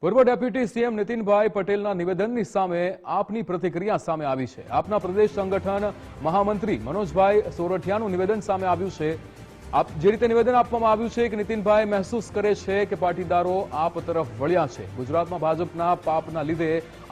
પૂર્વ deputy CM Nitinbhai પટેલના નિવેદનની સામે આપની પ્રતિક્રિયા સામે આવી છે। આપના પ્રદેશ સંગઠન મહામંત્રી મનોજભાઈ સોરઠિયાનું નિવેદન સામે આવ્યું છે। આપ જે રીતે નિવેદન આપવામાં આવ્યું છે કે નીતિનભાઈ મહેસૂસ કરે છે કે પાટીદારો આપ તરફ વળ્યા છે, ગુજરાતમાં ભાજપના પાપના લીધે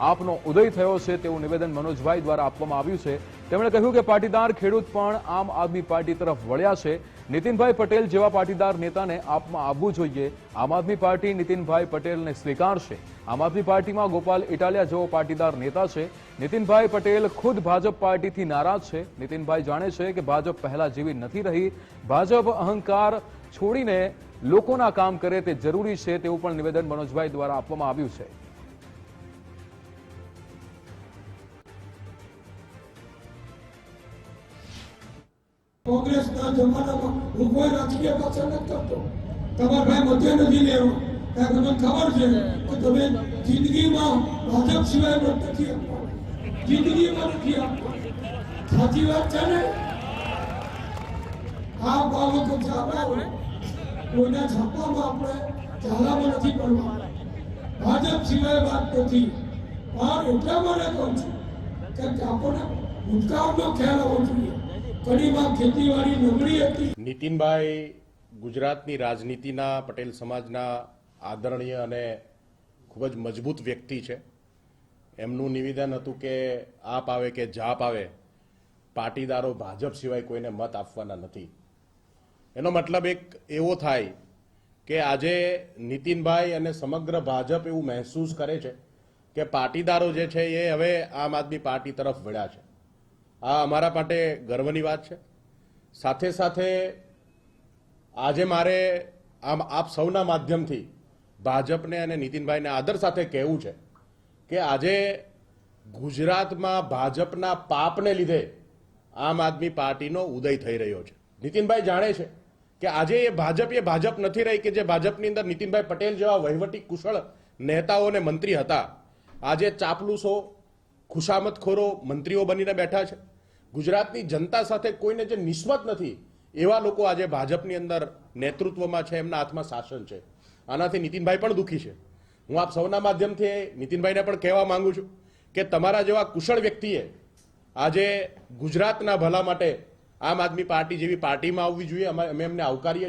આપનો ઉદય થયો છે તેવું નિવેદન મનોજભાઈ દ્વારા આપવામાં આવ્યું છે। તેમણે કહ્યું કે પાટીદાર ખેડૂત પણ આમ આદમી પાર્ટી તરફ વળ્યા છે। નીતિનભાઈ પટેલ જેવા પાટીદાર નેતાને આપમાં આવવું જોઈએ। આમ આદમી પાર્ટી નીતિનભાઈ પટેલને સ્વીકારશે। આમ આદમી પાર્ટીમાં ગોપાલ ઇટાલિયા જેવો પાટીદાર નેતા છે। નીતિનભાઈ પટેલ ખુદ ભાજપ પાર્ટીથી નારાજ છે। નીતિનભાઈ જાણે છે કે ભાજપ પહેલા જેવી નથી રહી। ભાજપ અહંકાર છોડીને લોકોના કામ કરે તે જરૂરી છે તેવું પણ નિવેદન મનોજભાઈ દ્વારા આપવામાં આવ્યું છે। કોંગ્રેસના જમાનામાં હું કોઈ રાજકીય પક્ષ નથી કરતો। તમારા ભાઈ મધ્ય નથી લેવો, કારણ મને ખબર છે કે તમે જિંદગીમાં ભાજપ સિવાય મત નથી આપવા, જિંદગીમાં નથી આપવા। સાચી વાત છે ને? આ બાબતો જાણવા કોઈના છાપામાં આપણે ચાલામાં નથી પડવા, ભાજપ સિવાય વાત નથી। પણ એટલા માટે કહું છું કે આપણને ભૂતકાળનો ખ્યાલ હોવો જોઈએ। નીતિનભાઈ ગુજરાતની રાજનીતિના પટેલ સમાજના આદરણીય અને ખૂબ જ મજબૂત વ્યક્તિ છે। એમનું નિવેદન હતું કે આપ આવે કે જાપ આવે, પાટીદારો ભાજપ સિવાય કોઈને મત આપવાના નથી। એનો મતલબ એક એવો થાય કે આજે નીતિનભાઈ અને સમગ્ર ભાજપ એવું મહેસૂસ કરે છે કે પાટીદારો જે છે એ હવે આમ આદમી પાર્ટી તરફ વળ્યા છે। આ અમારા માટે ગર્વની વાત છે। સાથે સાથે આજે મારે આપ સૌના માધ્યમથી ભાજપને અને નીતિનભાઈને આદર સાથે કહેવું છે કે આજે ગુજરાતમાં ભાજપના પાપને લીધે આમ આદમી પાર્ટીનો ઉદય થઈ રહ્યો છે। નીતિનભાઈ જાણે છે કે આજે એ ભાજપ નથી રહી કે જે ભાજપની અંદર નીતિનભાઈ પટેલ જેવા વહીવટી કુશળ નેતાઓ અને મંત્રી હતા। આજે ચાપલુસો, ખુશામતખોરો મંત્રીઓ બનીને બેઠા છે। ગુજરાતની જનતા સાથે કોઈને જે નિસ્બત નથી એવા લોકો આજે ભાજપની અંદર નેતૃત્વમાં છે, એમના હાથમાં શાસન છે। આનાથી નીતિનભાઈ પણ દુઃખી છે। હું આપ સૌના માધ્યમથી નીતિનભાઈને પણ કહેવા માંગુ છું કે તમારા જેવા કુશળ વ્યક્તિએ આજે ગુજરાતના ભલા માટે આમ આદમી પાર્ટી જેવી પાર્ટીમાં આવવી જોઈએ। અમે એમને આવકારીએ છીએ।